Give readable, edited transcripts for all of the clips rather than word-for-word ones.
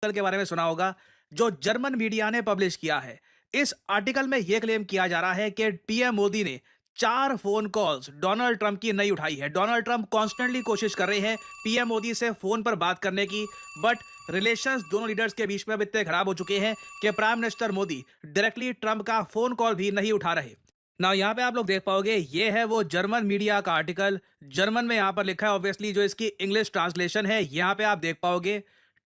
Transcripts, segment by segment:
Article के बारे में सुना होगा जो जर्मन मीडिया ने पब्लिश किया है। इस आर्टिकल में यह क्लेम किया जा रहा है कि पीएम मोदी ने 4 फोन कॉल्स डोनाल्ड ट्रंप की नहीं उठाई है। डोनाल्ड ट्रंप कॉन्स्टेंटली कोशिश कर रहे हैं पीएम मोदी से फोन पर बात करने की, बट रिलेशंस दोनों लीडर्स के बीच में अब इतने खराब हो चुके हैं कि prime minister Modi directly Trump का फोन कॉल भी नहीं उठा रहे। ना यहाँ पे आप लोग देख पाओगे, ये है वो जर्मन मीडिया का आर्टिकल। जर्मन में यहाँ पर लिखा है, ऑब्वियसली जो इसकी इंग्लिश ट्रांसलेशन है, यहाँ पे आप देख पाओगे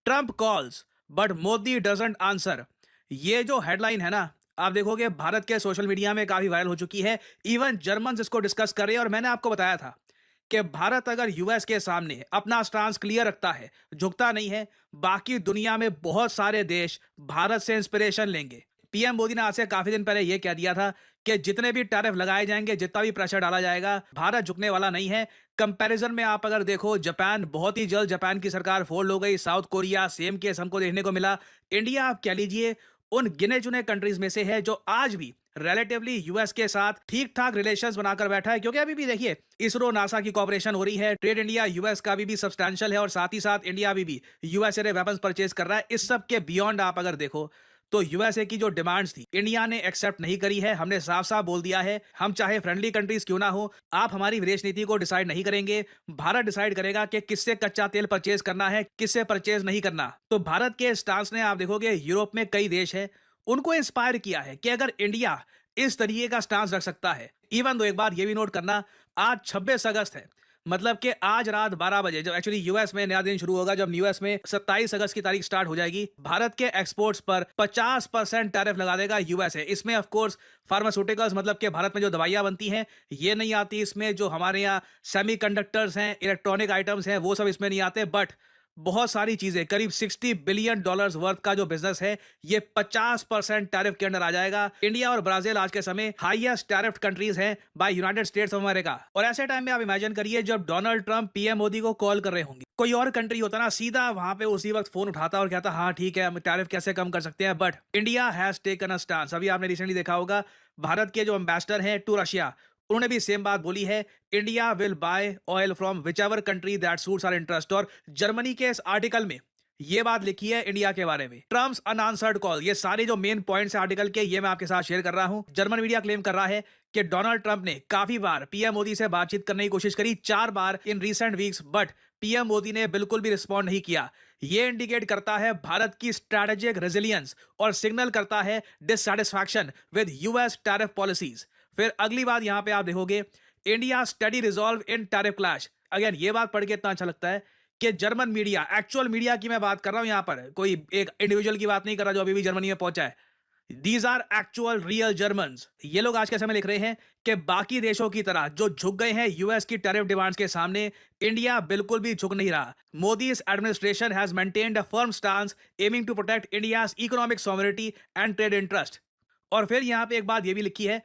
Trump calls but Modi doesn't answer. ये जो हेडलाइन है ना, आप देखोगे भारत के सोशल मीडिया में काफी वायरल हो चुकी है। इवन जर्मन इसको डिस्कस कर रहे हैं। और मैंने आपको बताया था कि भारत अगर यूएस के सामने अपना स्टांस क्लियर रखता है, झुकता नहीं है, बाकी दुनिया में बहुत सारे देश भारत से इंस्पिरेशन लेंगे। पीएम मोदी ने आज से काफी दिन पहले यह कह दिया था कि जितने भी टैरिफ लगाए जाएंगे, जितना भी प्रेशर डाला जाएगा, भारत झुकने वाला नहीं है। कंपैरिजन में आप अगर देखो, जापान, बहुत ही जल्द जापान की सरकार फोल्ड हो गई। साउथ कोरिया, सेम केस हमको देखने को मिला। इंडिया आप कह लीजिए उन गिने चुने कंट्रीज में से है जो आज भी रिलेटिवली यूएस के साथ ठीक ठाक रिलेशंस बनाकर बैठा है। क्योंकि अभी भी देखिए, इसरो नासा की कॉपरेशन हो रही है, ट्रेड इंडिया यूएस का भी सब्सटैंशियल है, और साथ ही साथ इंडिया भी यूएस से वेपन्स परचेज कर रहा है। इस सब के बियॉन्ड आप अगर देखो तो यूएसए की जो डिमांड्स थी, इंडिया ने एक्सेप्ट नहीं करी है। हमने साफ साफ बोल दिया है, हम चाहे फ्रेंडली कंट्रीज क्यों ना हो, आप हमारी विदेश नीति को डिसाइड नहीं करेंगे। भारत डिसाइड करेगा कि किससे कच्चा तेल परचेज करना है, किससे परचेज नहीं करना। तो भारत के स्टांस ने आप देखोगे यूरोप में कई देश है, उनको इंस्पायर किया है कि अगर इंडिया इस तरीके का स्टांस रख सकता है। इवन दो एक बार ये भी नोट करना, आज 26 अगस्त है, मतलब कि आज रात 12 बजे जब एक्चुअली यूएस में नया दिन शुरू होगा, जब यूएस में 27 अगस्त की तारीख स्टार्ट हो जाएगी, भारत के एक्सपोर्ट्स पर 50% टैरिफ लगा देगा यूएसए। इसमें ऑफ कोर्स फार्मास्यूटिकल्स, मतलब कि भारत में जो दवाइयां बनती हैं, ये नहीं आती इसमें। जो हमारे यहाँ सेमीकंडक्टर्स हैं, इलेक्ट्रॉनिक आइटम्स हैं, वो सब इसमें नहीं आते। बट बहुत सारी चीजें, करीब $60 बिलियन वर्थ का जो बिजनेस है, ये 50% टैरिफ के अंडर आ जाएगा। इंडिया और ब्राजील आज के समय हाईएस्ट टैरिफ कंट्रीज हैं by United States of America. और ऐसे टाइम में आप इमेजिन करिए, जब डोनाल्ड ट्रंप पीएम मोदी को कॉल कर रहे होंगे, कोई और कंट्री होता ना, सीधा वहां पे उसी वक्त फोन उठाता और कहता हाँ ठीक है, हम टैरिफ कैसे कम कर सकते हैं। But India has taken a stance. अभी आपने रिसेंटली देखा होगा, भारत के जो एम्बेसडर हैं टू रशिया, उन्होंने भी सेम बात बोली है, India will buy oil from whichever country that suits our interest. और जर्मनी के इस आर्टिकल में ये बात लिखी है इंडिया के बारे में, ट्रम्प्स अनआंसर्ड कॉल। ये सारे जो मेन पॉइंट्स है आर्टिकल के, ये मैं आपके साथ शेयर कर रहा हूं। जर्मन मीडिया क्लेम कर रहा है कि डोनाल्ड ट्रंप ने काफी बार पीएम मोदी से बातचीत करने की कोशिश करी, 4 बार in recent weeks, but PM Modi ने बिल्कुल भी रिस्पॉन्ड नहीं किया। ये इंडिकेट करता है भारत की स्ट्रैटेजिक रेजिलियंस और सिग्नल करता है dissatisfaction with US tariff policies. फिर अगली बात यहां पे आप देखोगे, India study resolve in tariff clash. Again ये बात पढ़ के इतना अच्छा लगता है कि जर्मन मीडिया, एक्चुअल मीडिया की मैं बात कर रहा हूं यहां पर, कोई एक इंडिविजुअल की बात नहीं कर रहा जो अभी भी जर्मनी में पहुंचा है। These are actual real Germans. ये लोग आज के समय लिख रहे हैं कि बाकी देशों की तरह जो झुक गए हैं यूएस की टैरिफ डिमांड्स के सामने, इंडिया बिल्कुल भी झुक नहीं रहा। Modi's administration has maintained a firm stance aiming to protect India's economic sovereignty and trade interest. और फिर यहां पे एक बात ये भी लिखी है